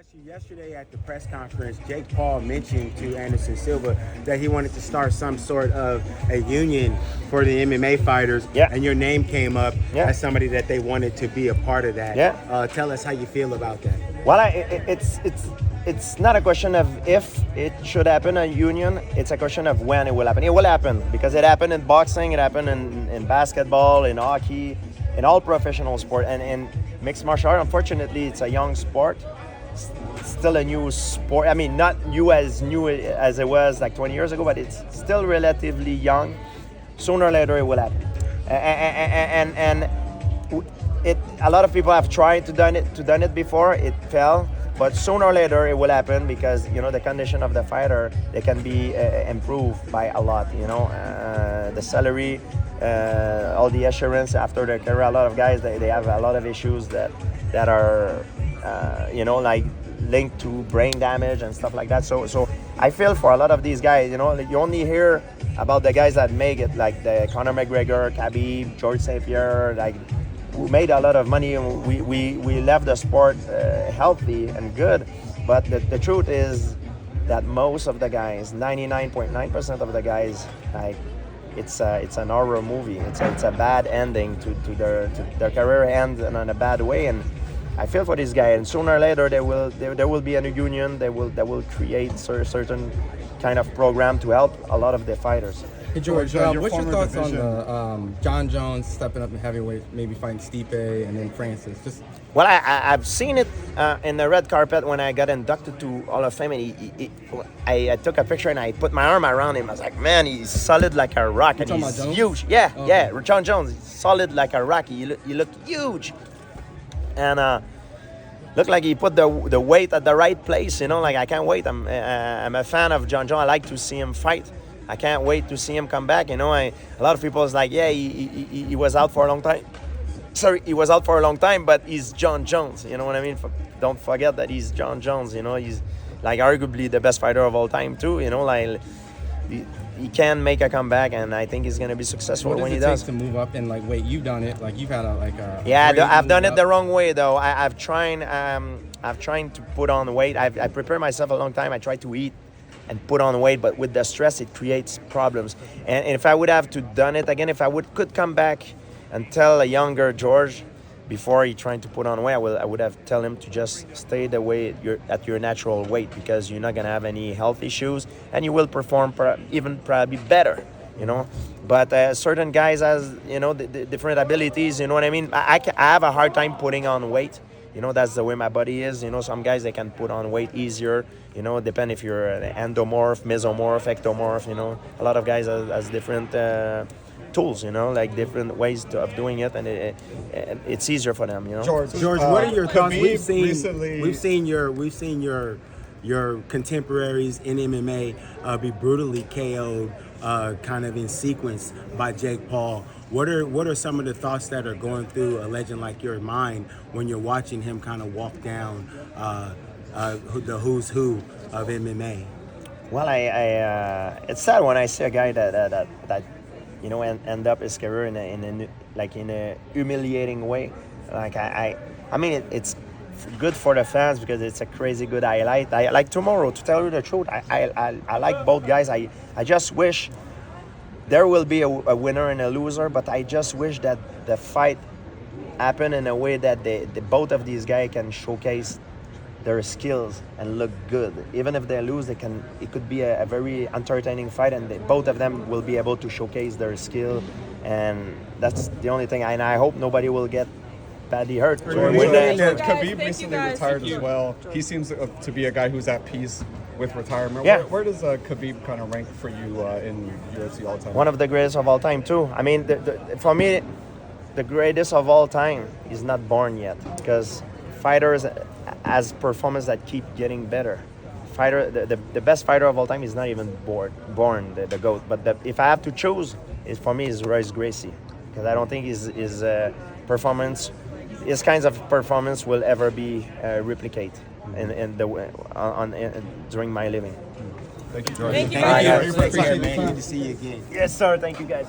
ask you, yesterday at the press conference, Jake Paul mentioned to Anderson Silva that he wanted to start some sort of a union for the MMA fighters, and your name came up as somebody that they wanted to be a part of that. Tell us how you feel about that. Well, it's not a question of if it should happen, a union. It's a question of when it will happen. It will happen because it happened in boxing, it happened in basketball, in hockey, in all professional sport, and in mixed martial art. Unfortunately, it's a young sport. Still a new sport. I mean, not new as it was like 20 years ago, but it's still relatively young. Sooner or later, it will happen. And a lot of people have tried to done it before. It fell, but sooner or later, it will happen because the condition of the fighter, they can be improved by a lot. The salary, all the assurance after their career. A lot of guys they have a lot of issues that are like linked to brain damage and stuff like that. So I feel for a lot of these guys. You only hear about the guys that make it, like the Conor McGregor, Khabib, George St-Pierre, like who made a lot of money, and we left the sport healthy and good. But the truth is that most of the guys, 99.9% of the guys, like it's an horror movie. It's a bad ending to their career ends in a bad way, and I feel for this guy. And sooner or later there will be a new union. They will create certain kind of program to help a lot of the fighters. Hey George, what's your thoughts on the John Jones stepping up in heavyweight, maybe fighting Stipe and then Francis? Well, I've seen it in the red carpet when I got inducted to Hall of Fame, and I took a picture and I put my arm around him. I was like, man, he's solid like a rock, and he's huge. Yeah, John Jones, he's solid like a rock. He looked huge, and looked like he put the weight at the right place. Like I can't wait. I'm a fan of John Jones. I like to see him fight. I can't wait to see him come back. A lot of people is like, yeah, he was out for a long time. Sorry, he was out for a long time, but he's John Jones. You know what I mean? Don't forget that he's John Jones. He's like arguably the best fighter of all time too. Like he can make a comeback, and I think he's gonna be successful when he does. To move up in weight, you've done it. Like you've had I've done it the wrong way though. I've tried to put on weight. I prepared myself a long time. I tried to eat and put on weight, but with the stress, it creates problems. And if I would have to done it again, if I could come back and tell a younger George before he trying to put on weight, I would have tell him to just stay the way at your natural weight, because you're not gonna have any health issues and you will perform probably better. But certain guys has the different abilities. You know what I mean? I have a hard time putting on weight. That's the way my body is. Some guys, they can put on weight easier. Depend if you're an endomorph, mesomorph, ectomorph. A lot of guys has different tools. Like different ways of doing it, and it's easier for them. George, what are your thoughts? We've seen your contemporaries in MMA be brutally KO'd, kind of in sequence by Jake Paul. What are some of the thoughts that are going through a legend like your mind when you're watching him kind of walk down the who's who of MMA? Well, it's sad when I see a guy that end up his career in a humiliating way. Like I mean it's good for the fans because it's a crazy good highlight. I like tomorrow, to tell you the truth. I like both guys. I just wish there will be a winner and a loser, but I just wish that the fight happen in a way that the both of these guys can showcase their skills and look good. Even if they lose, it could be a very entertaining fight, and both of them will be able to showcase their skill, and that's the only thing. And I hope nobody will get badly hurt. Khabib recently retired as well. He seems to be a guy who's at peace with retirement. Yeah. Where does Khabib kind of rank for you in UFC all time? One of the greatest of all time too. I mean, for me, the greatest of all time is not born yet, because fighters has performance that keep getting better. The best fighter of all time is not even born the GOAT. But if I have to choose, for me is Royce Gracie, because I don't think his performance, his kinds of performance will ever be replicated during my living. Thank you, George. Thank you. Thank you. Good to see you again. Yes, sir. Thank you, guys.